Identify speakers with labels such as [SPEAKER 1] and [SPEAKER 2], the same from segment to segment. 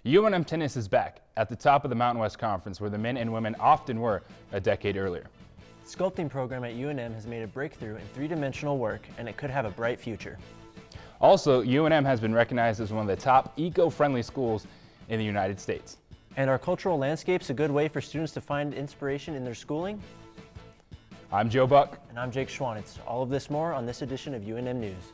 [SPEAKER 1] UNM tennis is back at the top of the Mountain West Conference, where the men and women often were a decade earlier.
[SPEAKER 2] The sculpting program at UNM has made a breakthrough in three-dimensional work, and it could have a bright future.
[SPEAKER 1] Also, UNM has been recognized as one of the top eco-friendly schools in the United States.
[SPEAKER 2] And are cultural landscapes a good way for students to find inspiration in their schooling?
[SPEAKER 1] I'm Joe Buck.
[SPEAKER 2] And I'm Jake Schwanitz. All of this more on this edition of UNM News.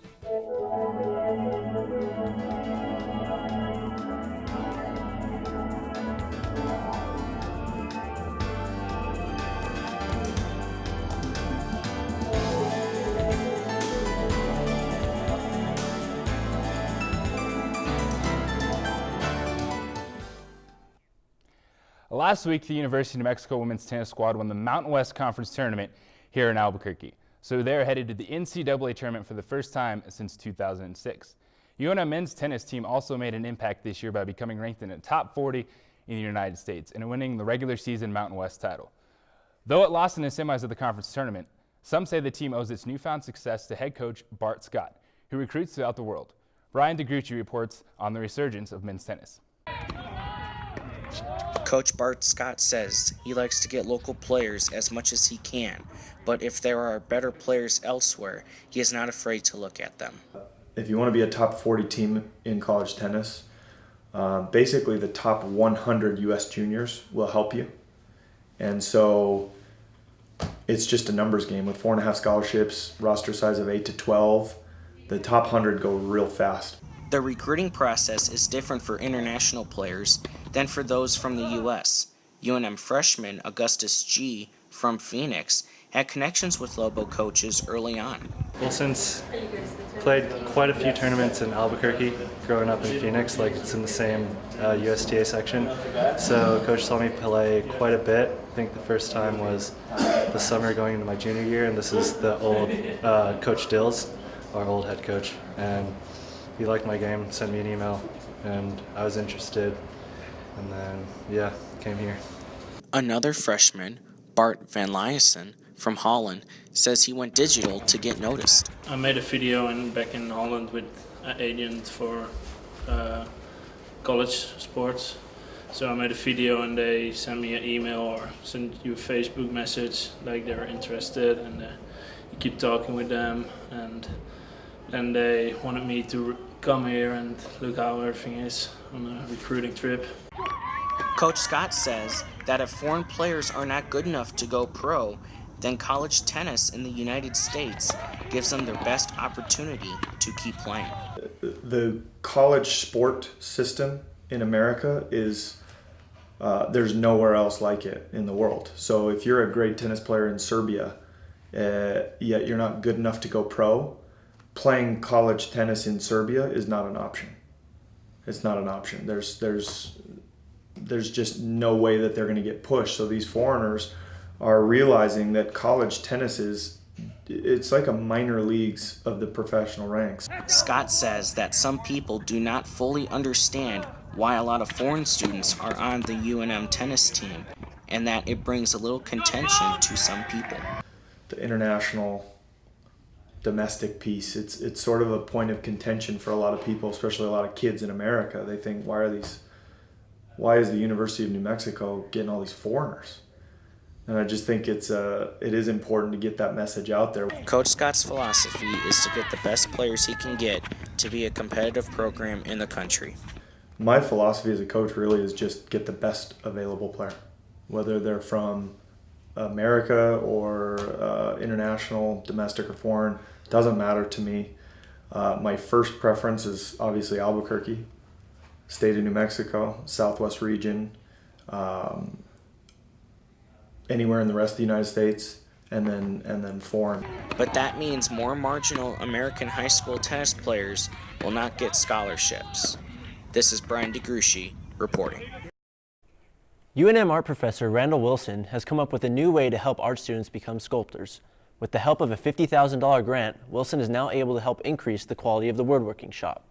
[SPEAKER 1] Last week, the University of New Mexico women's tennis squad won the Mountain West Conference tournament here in Albuquerque. So they're headed to the NCAA tournament for the first time since 2006. UNM men's tennis team also made an impact this year by becoming ranked in the top 40 in the United States and winning the regular season Mountain West title. Though it lost in the semis of the conference tournament, some say the team owes its newfound success to head coach Bart Scott, who recruits throughout the world. Brian DeGruchy reports on the resurgence of men's tennis.
[SPEAKER 3] Coach Bart Scott says he likes to get local players as much as he can, but if there are better players elsewhere, he is not afraid to look at them.
[SPEAKER 4] If you want to be a top 40 team in college tennis, basically the top 100 U.S. juniors will help you. And so it's just a numbers game. With 4.5 scholarships, roster size of 8 to 12, the top 100 go real fast.
[SPEAKER 3] The recruiting process is different for international players than for those from the U.S. UNM freshman Augustus G. from Phoenix had connections with Lobo coaches early on.
[SPEAKER 5] Well, since played quite a few tournaments in Albuquerque growing up in Phoenix, like it's in the same USTA section, so coach saw me play quite a bit. I think the first time was the summer going into my junior year, and this is the old Coach Dills, our old head coach, and he liked my game, sent me an email, and I was interested, and then, yeah, came here.
[SPEAKER 3] Another freshman, Bart Van Luysen from Holland, says he went digital to get noticed.
[SPEAKER 6] I made a video back in Holland with an agent for college sports. So I made a video and they sent me an email or sent you a Facebook message like they were interested, and you keep talking with them, and then they wanted me to come here and look how everything is on a recruiting trip.
[SPEAKER 3] Coach Scott says that if foreign players are not good enough to go pro, then college tennis in the United States gives them their best opportunity to keep playing.
[SPEAKER 4] The college sport system in America is, there's nowhere else like it in the world. So if you're a great tennis player in Serbia, yet you're not good enough to go pro, playing college tennis in Serbia is not an option. It's not an option. There's just no way that they're going to get pushed. So these foreigners are realizing that college tennis it's like a minor leagues of the professional ranks.
[SPEAKER 3] Scott says that some people do not fully understand why a lot of foreign students are on the UNM tennis team, and that it brings a little contention to some people.
[SPEAKER 4] The international domestic piece, it's sort of a point of contention for a lot of people, especially a lot of kids in America. They think, why is the University of New Mexico getting all these foreigners? And I just think it is important to get that message out there.
[SPEAKER 3] Coach Scott's philosophy is to get the best players he can get to be a competitive program in the country.
[SPEAKER 4] My philosophy as a coach really is just get the best available player, whether they're from America or international, domestic or foreign, doesn't matter to me. My first preference is obviously Albuquerque, state of New Mexico, Southwest region, anywhere in the rest of the United States, and then foreign.
[SPEAKER 3] But that means more marginal American high school tennis players will not get scholarships. This is Brian DeGruchy reporting.
[SPEAKER 2] UNM art professor Randall Wilson has come up with a new way to help art students become sculptors. With the help of a $50,000 grant, Wilson is now able to help increase the quality of the woodworking shop.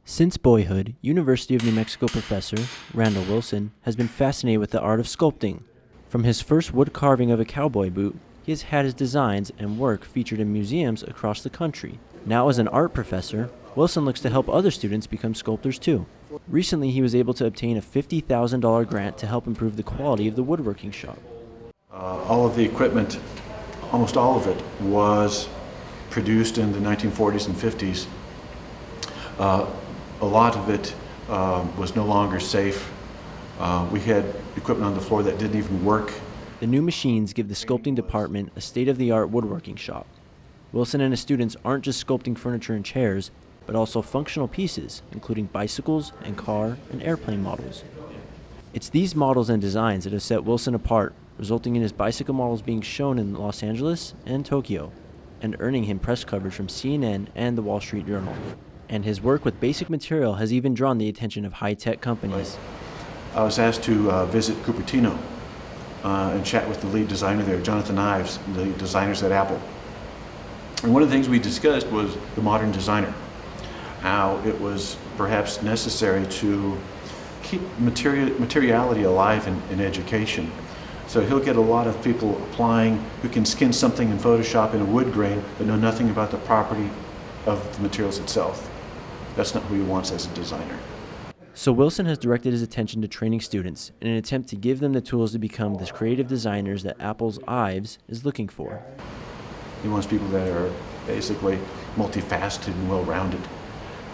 [SPEAKER 2] Since boyhood, University of New Mexico professor Randall Wilson has been fascinated with the art of sculpting. From his first wood carving of a cowboy boot, he has had his designs and work featured in museums across the country. Now as an art professor, Wilson looks to help other students become sculptors too. Recently, he was able to obtain a $50,000 grant to help improve the quality of the woodworking shop.
[SPEAKER 7] All of the equipment, almost all of it, was produced in the 1940s and 50s. A lot of it was no longer safe. We had equipment on the floor that didn't even work.
[SPEAKER 2] The new machines give the sculpting department a state-of-the-art woodworking shop. Wilson and his students aren't just sculpting furniture and chairs, but also functional pieces, including bicycles and car and airplane models. It's these models and designs that have set Wilson apart, resulting in his bicycle models being shown in Los Angeles and Tokyo, and earning him press coverage from CNN and the Wall Street Journal. And his work with basic material has even drawn the attention of high-tech companies.
[SPEAKER 7] I was asked to visit Cupertino and chat with the lead designer there, Jonathan Ives, the designers at Apple. And one of the things we discussed was the modern designer, how it was perhaps necessary to keep materiality alive in education. So he'll get a lot of people applying who can skin something in Photoshop in a wood grain but know nothing about the property of the materials itself. That's not who he wants as a designer.
[SPEAKER 2] So Wilson has directed his attention to training students in an attempt to give them the tools to become the creative designers that Apple's Ives is looking for.
[SPEAKER 7] He wants people that are basically multifaceted and well-rounded.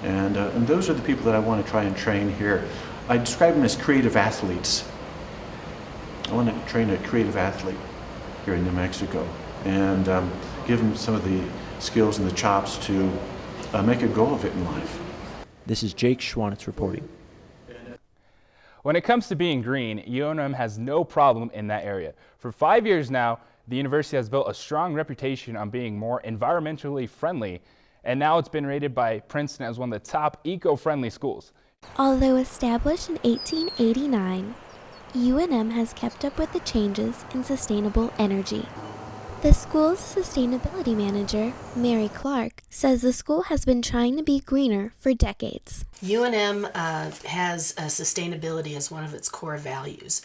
[SPEAKER 7] And those are the people that I want to try and train here. I describe them as creative athletes. I want to train a creative athlete here in New Mexico and give them some of the skills and the chops to make a go of it in life.
[SPEAKER 2] This is Jake Schwanitz reporting.
[SPEAKER 1] When it comes to being green, UNM has no problem in that area. For 5 years now, the university has built a strong reputation on being more environmentally friendly, and now it's been rated by Princeton as one of the top eco-friendly schools.
[SPEAKER 8] Although established in 1889, UNM has kept up with the changes in sustainable energy. The school's sustainability manager, Mary Clark, says the school has been trying to be greener for decades.
[SPEAKER 9] UNM has sustainability as one of its core values.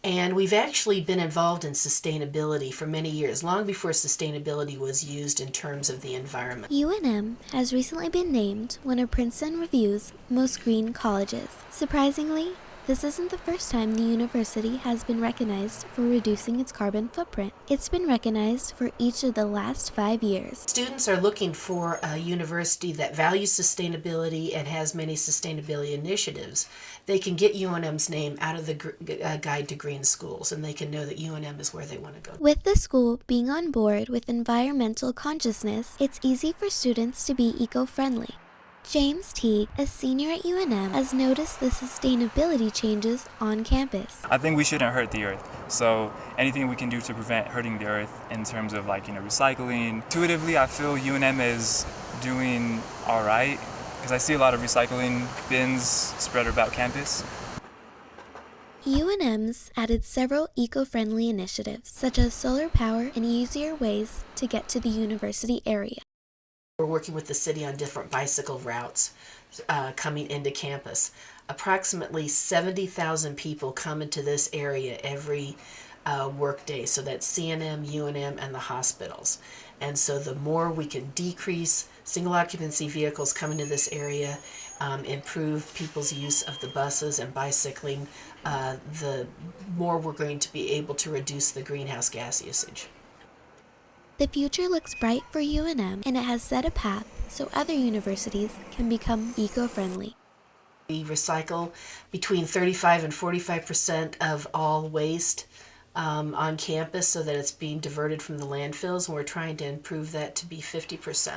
[SPEAKER 9] And we've actually been involved in sustainability for many years, long before sustainability was used in terms of the environment.
[SPEAKER 8] UNM has recently been named one of Princeton Review's most green colleges. Surprisingly, this isn't the first time the university has been recognized for reducing its carbon footprint. It's been recognized for each of the last 5 years.
[SPEAKER 9] Students are looking for a university that values sustainability and has many sustainability initiatives. They can get UNM's name out of the Guide to Green Schools, and they can know that UNM is where they want to go.
[SPEAKER 8] With the school being on board with environmental consciousness, it's easy for students to be eco-friendly. James Teague, a senior at UNM, has noticed the sustainability changes on campus.
[SPEAKER 10] I think we shouldn't hurt the earth. So anything we can do to prevent hurting the earth in terms of recycling. Intuitively, I feel UNM is doing all right because I see a lot of recycling bins spread about campus.
[SPEAKER 8] UNM's added several eco-friendly initiatives, such as solar power and easier ways to get to the university area.
[SPEAKER 9] We're working with the city on different bicycle routes coming into campus. Approximately 70,000 people come into this area every work day, so that's CNM, UNM, and the hospitals. And so the more we can decrease single occupancy vehicles coming to this area, improve people's use of the buses and bicycling, the more we're going to be able to reduce the greenhouse gas usage.
[SPEAKER 8] The future looks bright for UNM, and it has set a path so other universities can become eco-friendly.
[SPEAKER 9] We recycle between 35 and 45% of all waste on campus so that it's being diverted from the landfills, and we're trying to improve that to be 50%.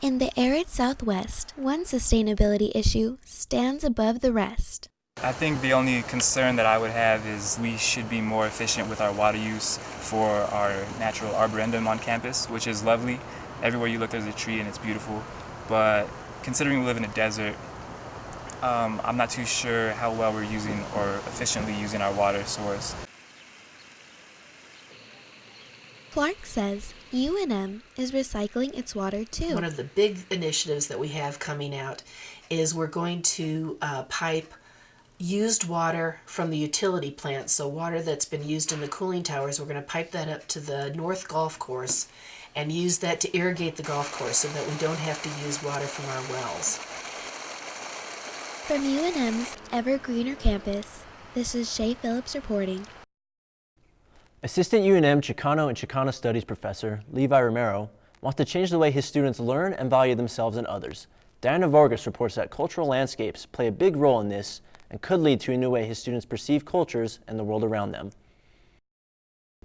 [SPEAKER 8] In the arid Southwest, one sustainability issue stands above the rest.
[SPEAKER 10] I think the only concern that I would have is we should be more efficient with our water use for our natural arboretum on campus, which is lovely. Everywhere you look there's a tree and it's beautiful, but considering we live in a desert, I'm not too sure how well we're using or efficiently using our water source.
[SPEAKER 8] Clark says UNM is recycling its water too.
[SPEAKER 9] One of the big initiatives that we have coming out is we're going to pipe used water from the utility plant, so water that's been used in the cooling towers, we're going to pipe that up to the North Golf Course and use that to irrigate the golf course so that we don't have to use water from our wells.
[SPEAKER 8] From UNM's Ever Greener campus, this is Shea Phillips reporting.
[SPEAKER 2] Assistant UNM Chicano and Chicana Studies professor Levi Romero wants to change the way his students learn and value themselves and others. Diana Vargas reports that cultural landscapes play a big role in this and could lead to a new way his students perceive cultures and the world around them.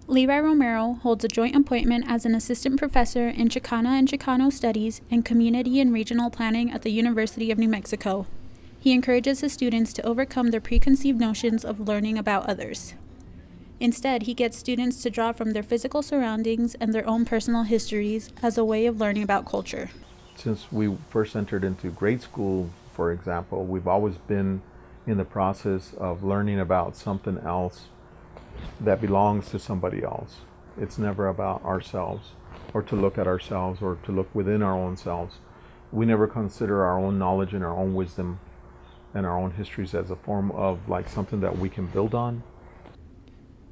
[SPEAKER 11] Levi Romero holds a joint appointment as an assistant professor in Chicana and Chicana Studies and Community and Regional Planning at the University of New Mexico. He encourages his students to overcome their preconceived notions of learning about others. Instead, he gets students to draw from their physical surroundings and their own personal histories as a way of learning about culture.
[SPEAKER 12] Since we first entered into grade school, for example, we've always been in the process of learning about something else that belongs to somebody else. It's never about ourselves, or to look at ourselves, or to look within our own selves. We never consider our own knowledge and our own wisdom and our own histories as a form of like something that we can build on.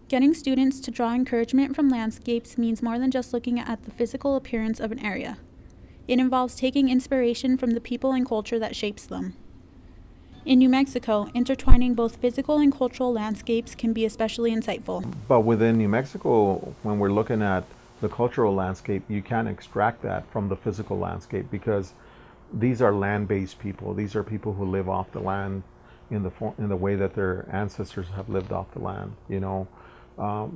[SPEAKER 11] Getting students to draw encouragement from landscapes means more than just looking at the physical appearance of an area. It involves taking inspiration from the people and culture that shapes them. In New Mexico, intertwining both physical and cultural landscapes can be especially insightful.
[SPEAKER 12] But within New Mexico, when we're looking at the cultural landscape, you can't extract that from the physical landscape because these are land-based people. These are people who live off the land in the way that their ancestors have lived off the land. You know,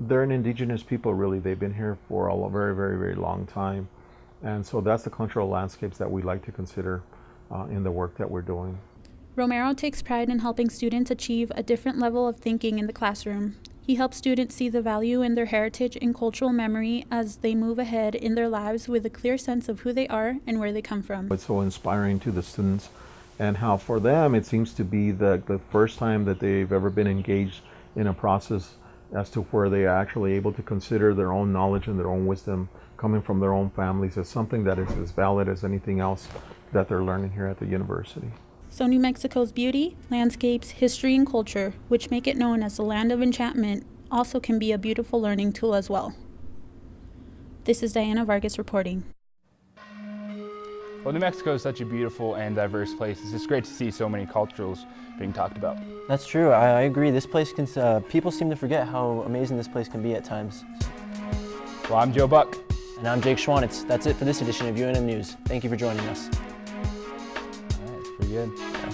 [SPEAKER 12] they're an indigenous people. Really, they've been here for a very, very, very long time, and so that's the cultural landscapes that we like to consider in the work that we're doing.
[SPEAKER 11] Romero takes pride in helping students achieve a different level of thinking in the classroom. He helps students see the value in their heritage and cultural memory as they move ahead in their lives with a clear sense of who they are and where they come from.
[SPEAKER 12] It's so inspiring to the students, and how for them it seems to be the first time that they've ever been engaged in a process as to where they are actually able to consider their own knowledge and their own wisdom coming from their own families as something that is as valid as anything else that they're learning here at the university.
[SPEAKER 11] So New Mexico's beauty, landscapes, history, and culture, which make it known as the land of enchantment, also can be a beautiful learning tool as well. This is Diana Vargas reporting.
[SPEAKER 1] Well, New Mexico is such a beautiful and diverse place. It's just great to see so many cultures being talked about.
[SPEAKER 2] That's true. I agree. This place can, people seem to forget how amazing this place can be at times.
[SPEAKER 1] Well, I'm Joe Buck.
[SPEAKER 2] And I'm Jake Schwanitz. That's it for this edition of UNM News. Thank you for joining us.
[SPEAKER 1] All right, that's pretty good.
[SPEAKER 2] Yeah.